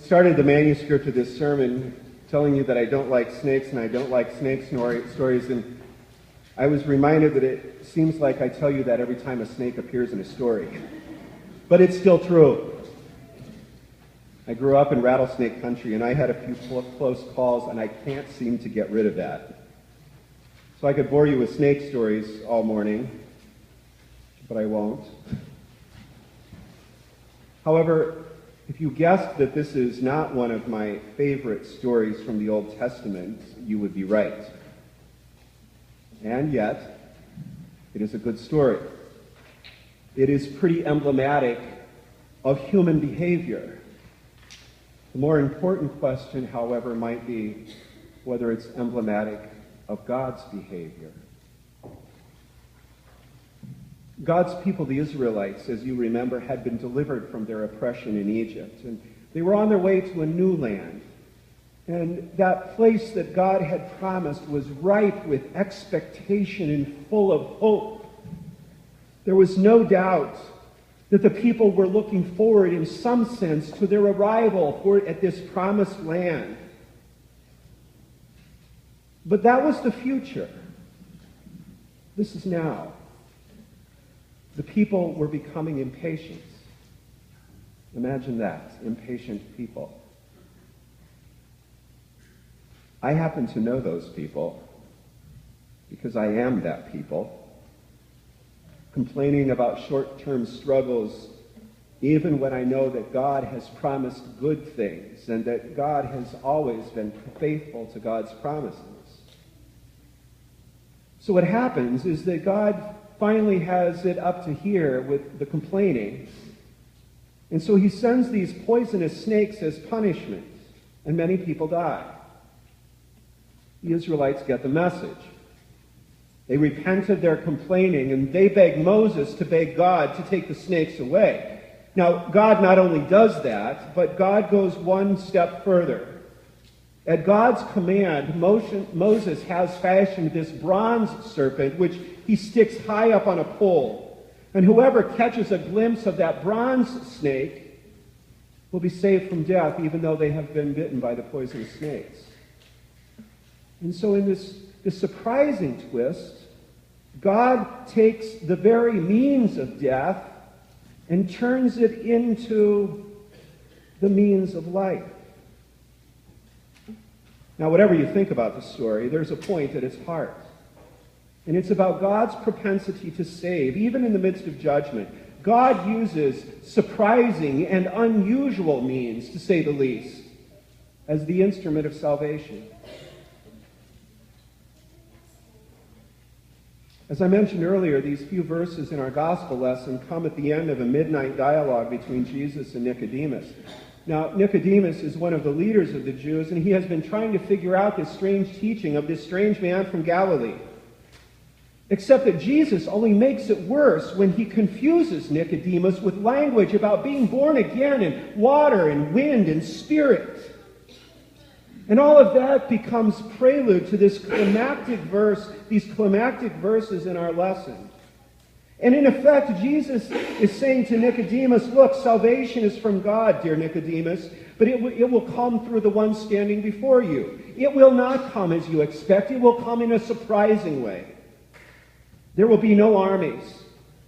started the manuscript of this sermon telling you that I don't like snakes and I don't like snake stories, and I was reminded that it seems like I tell you that every time a snake appears in a story. But it's still true. I grew up in rattlesnake country, and I had a few close calls, and I can't seem to get rid of that. So I could bore you with snake stories all morning, but I won't. However, if you guessed that this is not one of my favorite stories from the Old Testament, you would be right. And yet, it is a good story. It is pretty emblematic of human behavior. The more important question, however, might be whether it's emblematic of God's behavior. God's people, the Israelites, as you remember, had been delivered from their oppression in Egypt, and they were on their way to a new land. And that place that God had promised was ripe with expectation and full of hope. There was no doubt that the people were looking forward in some sense to their arrival at this promised land. But that was the future. This is now. The people were becoming impatient. Imagine that, impatient people. I happen to know those people because I am that people, complaining about short-term struggles even when I know that God has promised good things and that God has always been faithful to God's promises. So what happens is that God finally has it up to here with the complaining. And so he sends these poisonous snakes as punishment, and many people die. The Israelites get the message. They repent of their complaining, and they beg Moses to beg God to take the snakes away. Now, God not only does that, but God goes one step further. At God's command, Moses has fashioned this bronze serpent, which he sticks high up on a pole. And whoever catches a glimpse of that bronze snake will be saved from death, even though they have been bitten by the poisonous snakes. And so in this surprising twist, God takes the very means of death and turns it into the means of life. Now, whatever you think about the story, there's a point at its heart. And it's about God's propensity to save, even in the midst of judgment. God uses surprising and unusual means, to say the least, as the instrument of salvation. As I mentioned earlier, these few verses in our gospel lesson come at the end of a midnight dialogue between Jesus and Nicodemus. Now, Nicodemus is one of the leaders of the Jews, and he has been trying to figure out this strange teaching of this strange man from Galilee. Except that Jesus only makes it worse when he confuses Nicodemus with language about being born again in water and wind and spirit. And all of that becomes prelude to this climactic verse, these climactic verses in our lesson. And in effect, Jesus is saying to Nicodemus, look, salvation is from God, dear Nicodemus, but it will come through the one standing before you. It will not come as you expect. It will come in a surprising way. There will be no armies.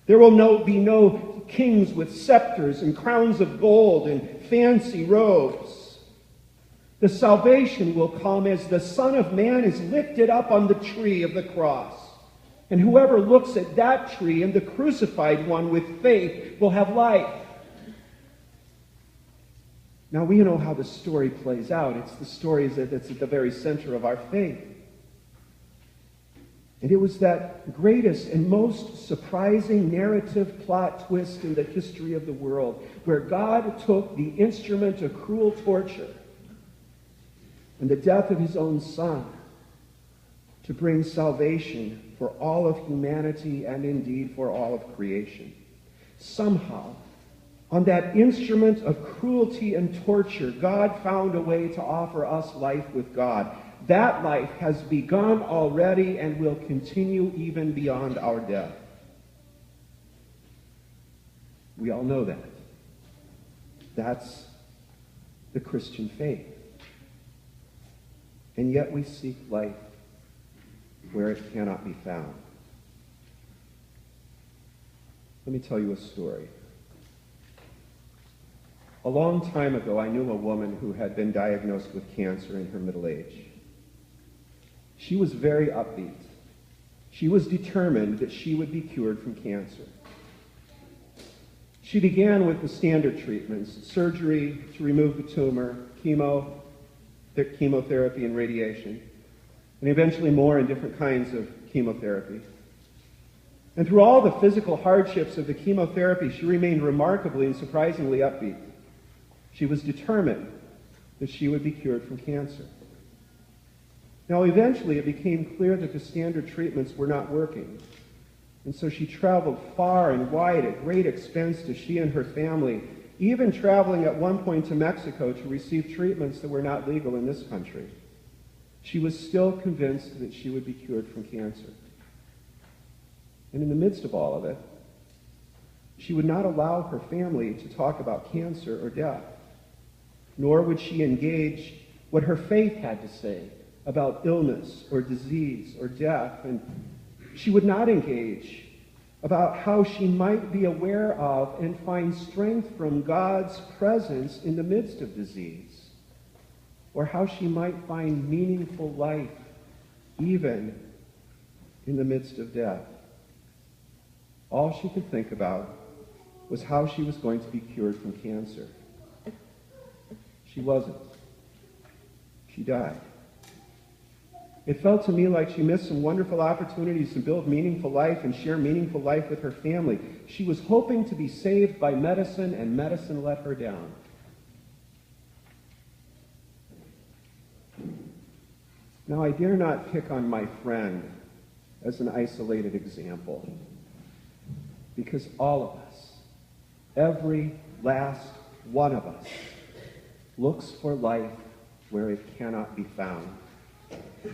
There will be no kings with scepters and crowns of gold and fancy robes. The salvation will come as the Son of Man is lifted up on the tree of the cross. And whoever looks at that tree and the crucified one with faith will have life. Now we know how the story plays out. It's the story that's at the very center of our faith. And it was that greatest and most surprising narrative plot twist in the history of the world, where God took the instrument of cruel torture and the death of his own Son to bring salvation for all of humanity and indeed for all of creation. Somehow, on that instrument of cruelty and torture, God found a way to offer us life with God. That life has begun already and will continue even beyond our death. We all know that. That's the Christian faith. And yet we seek life where it cannot be found. Let me tell you a story. A long time ago, I knew a woman who had been diagnosed with cancer in her middle age. She was very upbeat. She was determined that she would be cured from cancer. She began with the standard treatments: surgery to remove the tumor, chemotherapy and radiation, and eventually more and different kinds of chemotherapy. And through all the physical hardships of the chemotherapy, she remained remarkably and surprisingly upbeat. She was determined that she would be cured from cancer. Now, eventually, it became clear that the standard treatments were not working. And so she traveled far and wide at great expense to she and her family, even traveling at one point to Mexico to receive treatments that were not legal in this country. She was still convinced that she would be cured from cancer. And in the midst of all of it, she would not allow her family to talk about cancer or death, nor would she engage what her faith had to say about illness or disease or death. And she would not engage about how she might be aware of and find strength from God's presence in the midst of disease, or how she might find meaningful life even in the midst of death. All she could think about was how she was going to be cured from cancer. She wasn't. She died. It felt to me like she missed some wonderful opportunities to build meaningful life and share meaningful life with her family. She was hoping to be saved by medicine, and medicine let her down. Now, I dare not pick on my friend as an isolated example, because all of us, every last one of us, looks for life where it cannot be found.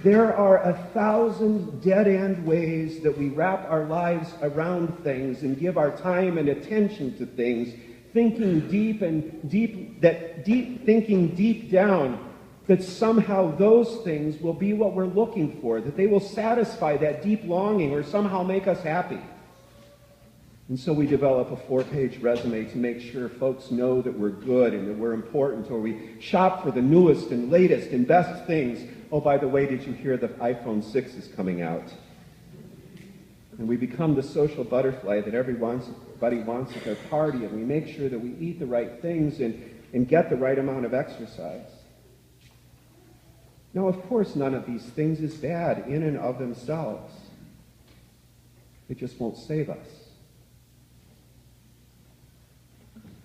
There are 1,000 dead-end ways that we wrap our lives around things and give our time and attention to things, thinking deep down that somehow those things will be what we're looking for, that they will satisfy that deep longing or somehow make us happy. And so we develop a 4-page resume to make sure folks know that we're good and that we're important, or we shop for the newest and latest and best things. Oh, by the way, did you hear the iPhone 6 is coming out? And we become the social butterfly that everybody wants at their party, and we make sure that we eat the right things and get the right amount of exercise. Now, of course, none of these things is bad in and of themselves. They just won't save us.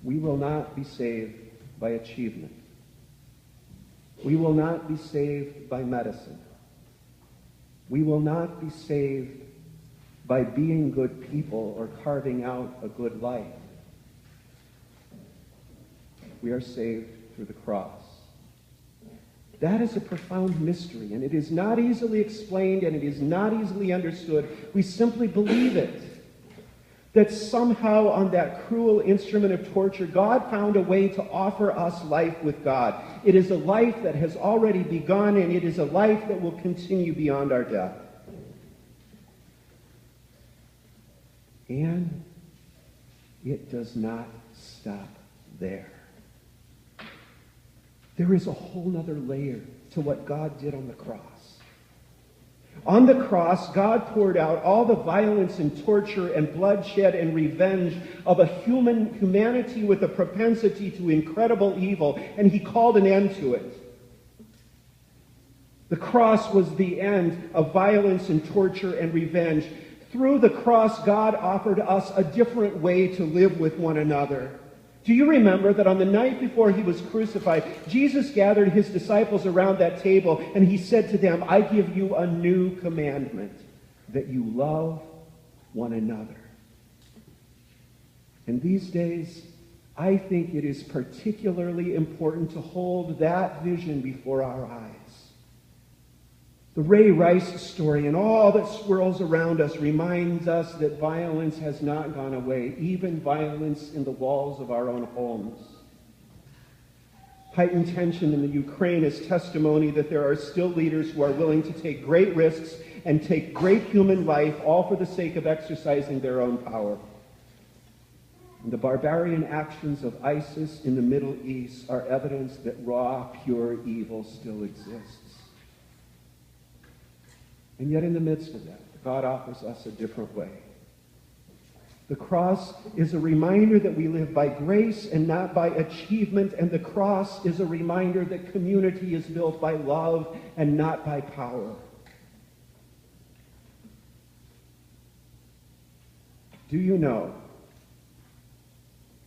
We will not be saved by achievement. We will not be saved by medicine. We will not be saved by being good people or carving out a good life. We are saved through the cross. That is a profound mystery, and it is not easily explained, and it is not easily understood. We simply believe it. That somehow on that cruel instrument of torture, God found a way to offer us life with God. It is a life that has already begun, and it is a life that will continue beyond our death. And it does not stop there. There is a whole other layer to what God did on the cross. On the cross, God poured out all the violence and torture and bloodshed and revenge of a humanity with a propensity to incredible evil, and he called an end to it. The cross was the end of violence and torture and revenge. Through the cross, God offered us a different way to live with one another. Do you remember that on the night before he was crucified, Jesus gathered his disciples around that table, and he said to them, I give you a new commandment, that you love one another. And these days, I think it is particularly important to hold that vision before our eyes. The Ray Rice story and all that swirls around us reminds us that violence has not gone away, even violence in the walls of our own homes. Heightened tension in the Ukraine is testimony that there are still leaders who are willing to take great risks and take great human life, all for the sake of exercising their own power. And the barbarian actions of ISIS in the Middle East are evidence that raw, pure evil still exists. And yet in the midst of that, God offers us a different way. The cross is a reminder that we live by grace and not by achievement, and the cross is a reminder that community is built by love and not by power. Do you know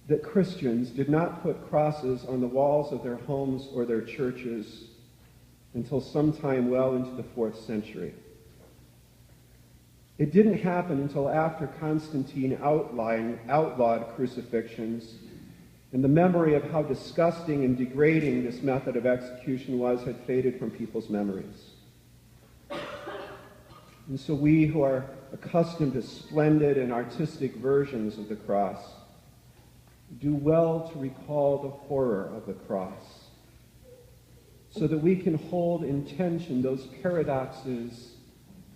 that Christians did not put crosses on the walls of their homes or their churches until sometime well into the 4th century? It didn't happen until after Constantine outlawed crucifixions, and the memory of how disgusting and degrading this method of execution was had faded from people's memories. And so we who are accustomed to splendid and artistic versions of the cross do well to recall the horror of the cross, so that we can hold in tension those paradoxes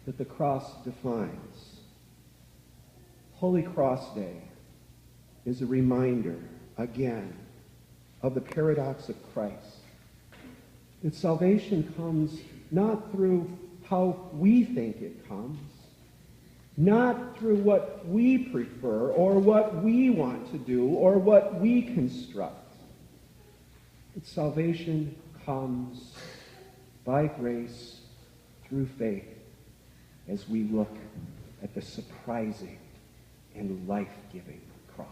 that the cross defines. Holy Cross Day is a reminder, again, of the paradox of Christ. That salvation comes not through how we think it comes, not through what we prefer or what we want to do or what we construct. But salvation comes by grace through faith, as we look at the surprising and life-giving cross.